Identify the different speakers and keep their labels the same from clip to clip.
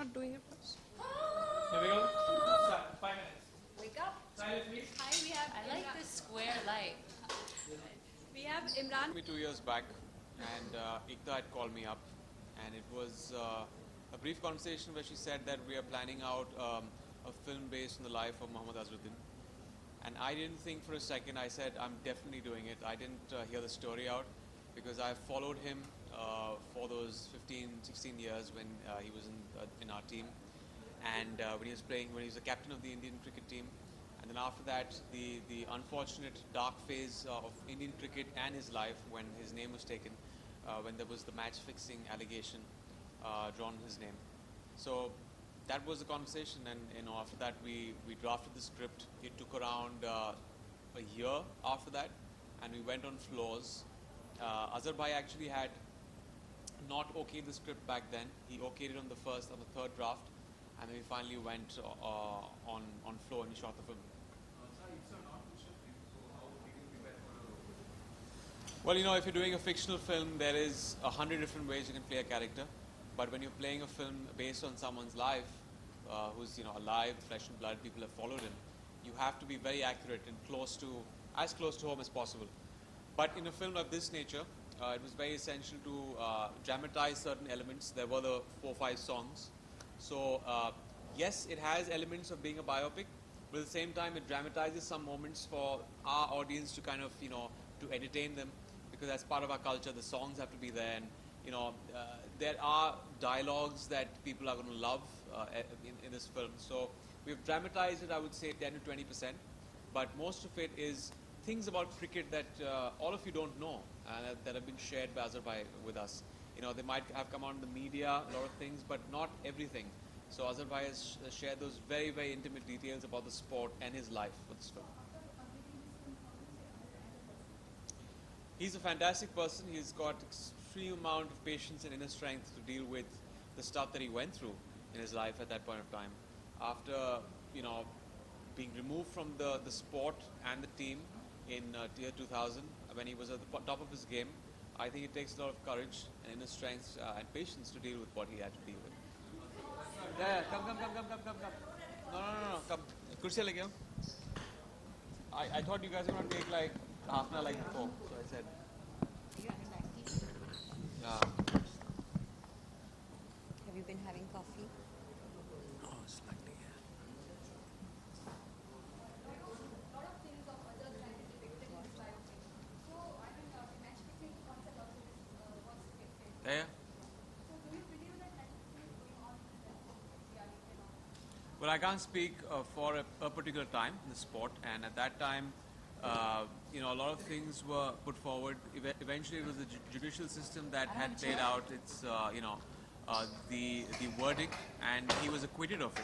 Speaker 1: not doing it first?
Speaker 2: Here we go. Start. 5 minutes.
Speaker 3: Wake up.
Speaker 2: Silence, please.
Speaker 3: Hi, we have. I like this square light. We have Imran.
Speaker 4: Me 2 years back, and Ikta had called me up, and it was a brief conversation where she said that we are planning out a film based on the life of Muhammad Azharuddin. And I didn't think for a second. I said, I'm definitely doing it. I didn't hear the story out because I followed him for those 15, 16 years when he was in our team, and when he was playing, when he was the captain of the Indian cricket team. And then after that, the unfortunate dark phase of Indian cricket and his life when his name was taken, when there was the match-fixing allegation drawn his name. So that was the conversation, and after that we drafted the script. It took around a year after that, and we went on floors. Azhar bhai actually had not okayed the script back then. He okayed it on the third draft, and then we finally went on floor and we shot the film. Well, if you're doing a fictional film, there is 100 different ways you can play a character. But when you're playing a film based on someone's life, who's alive, flesh and blood, people have followed him, you have to be very accurate and as close to home as possible. But in a film of this nature, it was very essential to dramatize certain elements. There were the 4 or 5 songs. So yes, it has elements of being a biopic, but at the same time it dramatizes some moments for our audience to kind of, to entertain them, because as part of our culture, the songs have to be there, and there are dialogues that people are going to love in this film. So we've dramatized it, I would say 10 to 20%, but most of it is things about cricket that all of you don't know, and that have been shared by Azhar bhai with us. They might have come out in the media, a lot of things, but not everything. So Azhar bhai has shared those very, very intimate details about the sport and his life with this film. He's a fantastic person. He's got extreme amount of patience and inner strength to deal with the stuff that he went through in his life at that point of time. After, being removed from the sport and the team in year 2000, when he was at the top of his game, I think it takes a lot of courage and inner strength and patience to deal with what he had to deal with. Yeah, come. No, come. Kursiya lege aao. I thought you guys were going to take like half an hour like before, so I said.
Speaker 3: Have you been having coffee?
Speaker 4: Oh, slightly, yeah. Well, I can't speak for a particular time in the sport, and at that time, a lot of things were put forward. Eventually, it was the judicial system that had played out its, the verdict, and he was acquitted of it.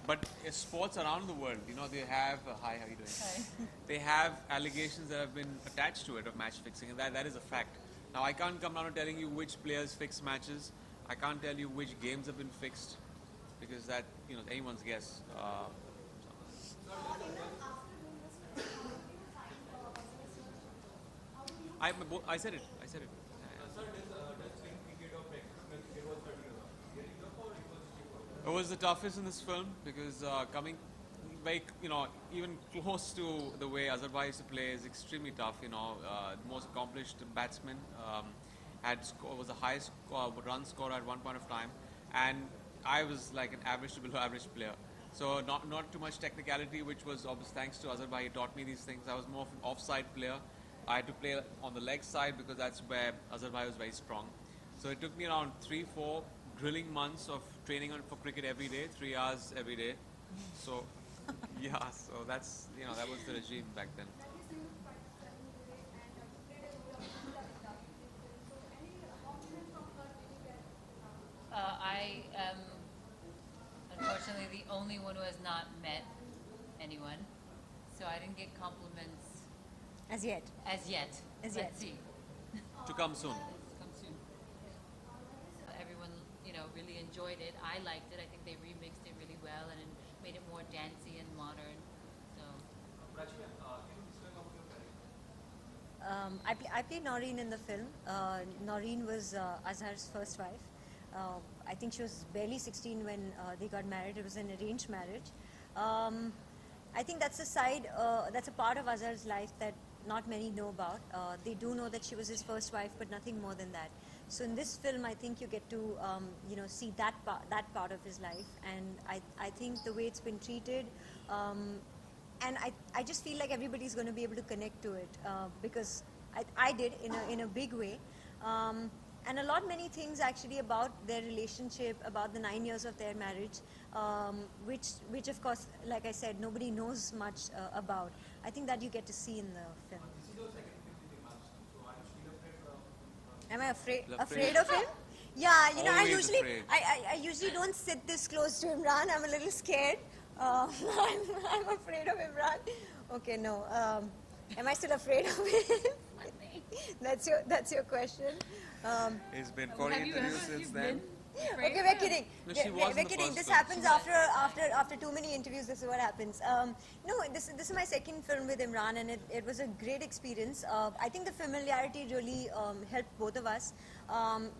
Speaker 4: But sports around the world, they have hi, how are you doing?
Speaker 3: Hi.
Speaker 4: They have allegations that have been attached to it of match fixing, and that is a fact. Now, I can't come down to telling you which players fix matches. I can't tell you which games have been fixed, because that, anyone's guess. I said it. It was the toughest in this film because coming very, even close to the way Azhar bhai used to play is extremely tough. The most accomplished batsman was the highest run scorer at one point of time, and I was like an average to below average player. So not too much technicality, which was obvious thanks to Azhar bhai. He taught me these things. I was more of an offside player. I had to play on the leg side because that's where Azhar bhai was very strong. So it took me around 3-4 drilling months of training for cricket every day, 3 hours every day. So yeah, so that's that was the regime back then.
Speaker 3: I am unfortunately the only one who has not met anyone, so I didn't get compliments
Speaker 1: As yet.
Speaker 3: as yet.
Speaker 1: As
Speaker 3: Let's
Speaker 1: yet.
Speaker 3: see.
Speaker 4: To come soon.
Speaker 3: Come soon. Everyone, really enjoyed it. I liked it. I think they remixed it really well and made it more dancey and modern. So.
Speaker 1: I play Noreen in the film. Noreen was Azhar's first wife. I think she was barely 16 when they got married. It was an arranged marriage. I think that's a side, that's a part of Azhar's life that not many know about. They do know that she was his first wife, but nothing more than that. So in this film, I think you get to, see that part of his life, and I think the way it's been treated, and I just feel like everybody's going to be able to connect to it because I did in a big way. And many things actually about their relationship, about the 9 years of their marriage, which of course, like I said, nobody knows much about. I think that you get to see in the film.
Speaker 2: This is your second film with Imran, so are you still afraid of
Speaker 1: Am I
Speaker 4: Afraid.
Speaker 1: afraid of him? Yeah,
Speaker 4: Always afraid.
Speaker 1: I usually don't sit this close to Imran. I'm a little scared. I'm afraid of Imran. Okay, no. Am I still afraid of him? That's your question.
Speaker 4: It's been 40 interviews since then.
Speaker 1: Okay, we're kidding.
Speaker 4: No, she was
Speaker 1: We're
Speaker 4: in the
Speaker 1: kidding.
Speaker 4: first
Speaker 1: This
Speaker 4: film.
Speaker 1: happens after too many interviews. This is what happens. No, this is my second film with Imran, and it was a great experience. I think the familiarity really helped both of us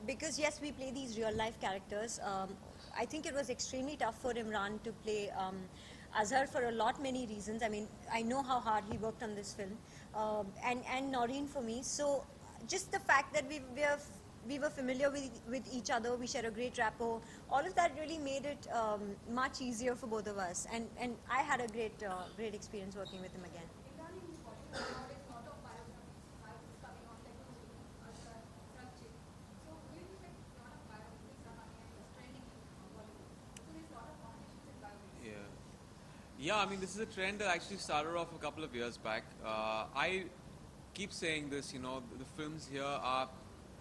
Speaker 1: because yes, we play these real life characters. I think it was extremely tough for Imran to play Azhar for many reasons. I mean, I know how hard he worked on this film, and Noreen for me. So just the fact that we were familiar with each other, we shared a great rapport, all of that really made it much easier for both of us, and I had a great experience working with him again.
Speaker 4: Yeah, I mean, this is a trend that actually started off a couple of years back. I keep saying this, the films here are,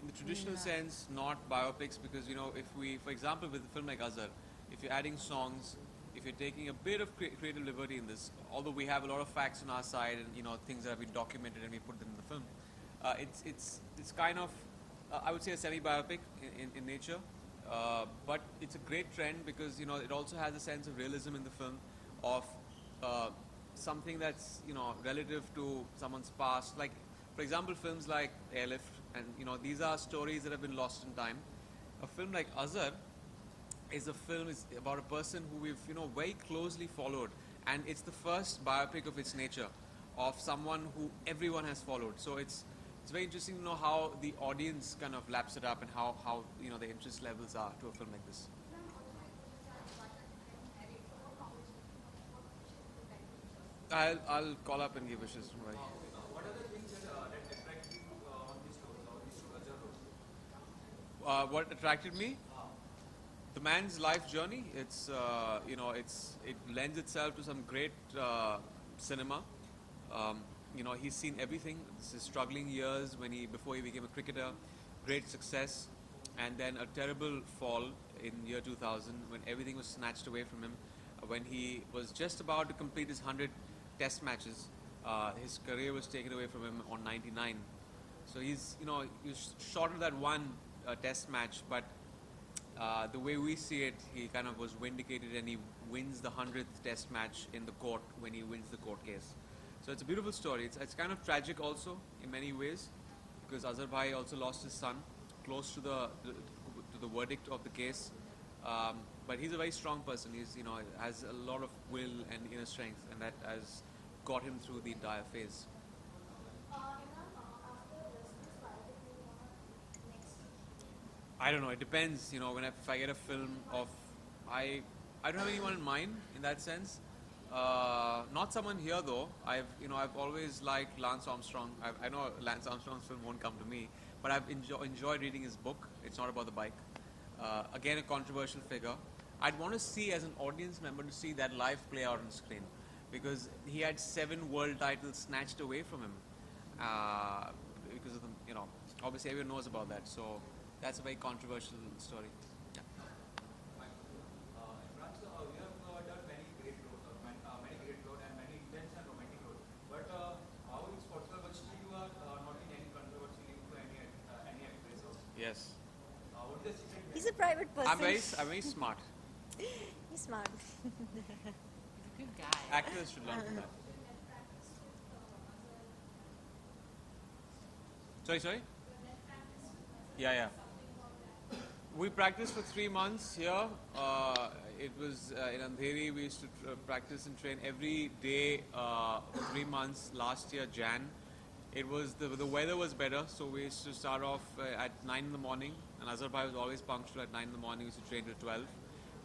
Speaker 4: in the traditional sense, not biopics because, if we, for example, with a film like Azhar, if you're adding songs, if you're taking a bit of creative liberty in this, although we have a lot of facts on our side and, things that have been documented and we put them in the film, it's kind of, I would say, a semi-biopic in nature, but it's a great trend because, it also has a sense of realism in the film of something that's relative to someone's past. Like, for example, films like Airlift, and these are stories that have been lost in time. A film like Azhar is about a person who we've very closely followed, and it's the first biopic of its nature of someone who everyone has followed. So it's very interesting to know how the audience kind of laps it up and how the interest levels are to a film like this. I'll call up and give wishes. Right.
Speaker 2: what are the things that attract you on this role or this Azhar role?
Speaker 4: What attracted me? The man's life journey. It lends itself to some great cinema. He's seen everything. It's his struggling years before he became a cricketer, great success, and then a terrible fall in year 2000 when everything was snatched away from him. When he was just about to complete his 100 test matches, his career was taken away from him on 99. So he's short of that one test match, but the way we see it, he kind of was vindicated and he wins the 100th test match in the court when he wins the court case. So it's a beautiful story. It's kind of tragic also in many ways because Azhar Bhai also lost his son close to the verdict of the case. But he's a very strong person. He's has a lot of will and inner strength, and that has got him through the entire phase. I don't know. It depends. If I get a film of, I don't have anyone in mind in that sense. Not someone here though. I've always liked Lance Armstrong. I know Lance Armstrong's film won't come to me, but I've enjoyed reading his book. It's not about the bike. Again, a controversial figure. I'd want to see, as an audience member, to see that life play out on screen, because he had 7 world titles snatched away from him because of the, obviously everyone knows about that. So that's a very controversial story. Yeah.
Speaker 2: Imran, so you have done many great roles, and many intense and romantic roles. But how it's possible, but still you are not in any controversy linked to any actress?
Speaker 4: Yes.
Speaker 2: What is the secret?
Speaker 1: He's a private person.
Speaker 4: I'm very smart.
Speaker 1: He's smart.
Speaker 3: He's a good guy.
Speaker 4: Actors should learn from that. Sorry? Yeah. We practiced for 3 months here. It was in Andheri. We used to practice and train every day for 3 months. Last year, Jan. It was the weather was better, so we used to start off at 9 in the morning. And Azhar Bhai was always punctual at 9 in the morning. We used to train till 12.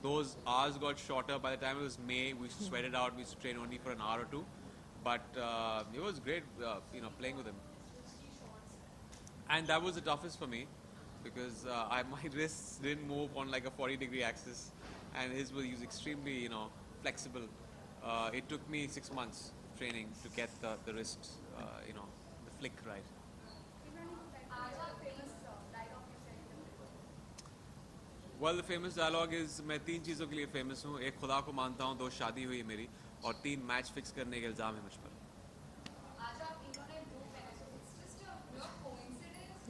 Speaker 4: Those hours got shorter. By the time it was May, we used to sweat it out. We used to train only for an hour or two. But it was great, playing with him. And that was the toughest for me, because my wrists didn't move on like a 40-degree axis, and his was extremely, flexible. It took me 6 months training to get the wrists, the flick right. Well, the famous dialogue is, मैं 3 चीज़ों के लिए famous हूँ. एक खुदा को मानता हूँ, 2 शादी हुई मेरी, और 3 मैच फिक्स करने के इल्ज़ाम है मुझ पर.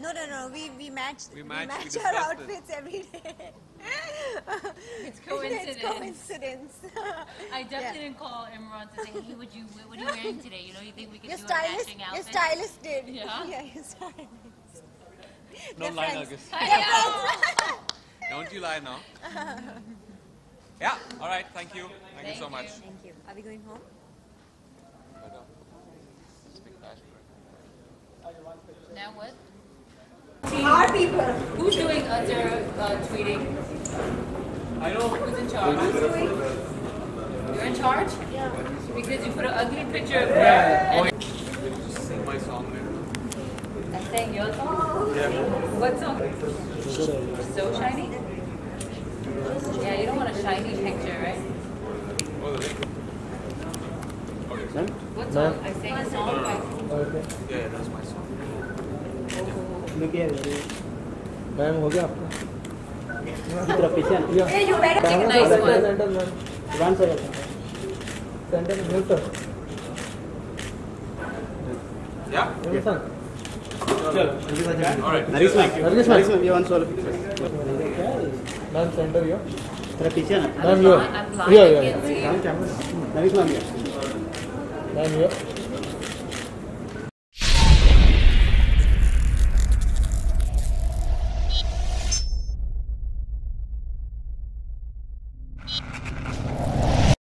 Speaker 1: No. We match our
Speaker 4: discussed
Speaker 1: outfits every day.
Speaker 3: It's coincidence.
Speaker 1: It's coincidence.
Speaker 3: I definitely didn't call Imran to say, hey, what are you wearing today? You think we could
Speaker 1: Your
Speaker 3: do a
Speaker 1: stylist,
Speaker 3: matching outfit?
Speaker 1: your stylist did.
Speaker 3: Yeah?
Speaker 1: Yeah, your stylist.
Speaker 4: Don't lie, Nargis. Don't you lie now. Yeah, alright, thank you. Thank you so much.
Speaker 1: Thank you. Are we going home?
Speaker 3: Now what?
Speaker 1: Our people.
Speaker 3: Who's doing other tweeting?
Speaker 4: I know.
Speaker 3: Who's in charge? You're in charge?
Speaker 1: Yeah.
Speaker 3: Because you put an ugly picture of her. And
Speaker 4: Just sing my song later.
Speaker 3: I sang your song?
Speaker 4: Yeah.
Speaker 3: What song? So shiny? Yeah, you don't want a shiny picture, right?
Speaker 4: Oh, the link. Okay.
Speaker 3: What song? I sang a song.
Speaker 4: Yeah, that's my song.
Speaker 5: Ma'am हो गया आपका तरफ पीछे
Speaker 1: Hey, you better
Speaker 3: Take a nice one.
Speaker 5: Centre ma'am one sir centre में sir
Speaker 4: Yeah?
Speaker 5: Sir
Speaker 4: Alright.
Speaker 5: नरिश ma'am ये one solo ma'am centre यो तरफ पीछे ना
Speaker 3: I'm blind. I can't see you.
Speaker 5: नरिश मैम ये मैम ये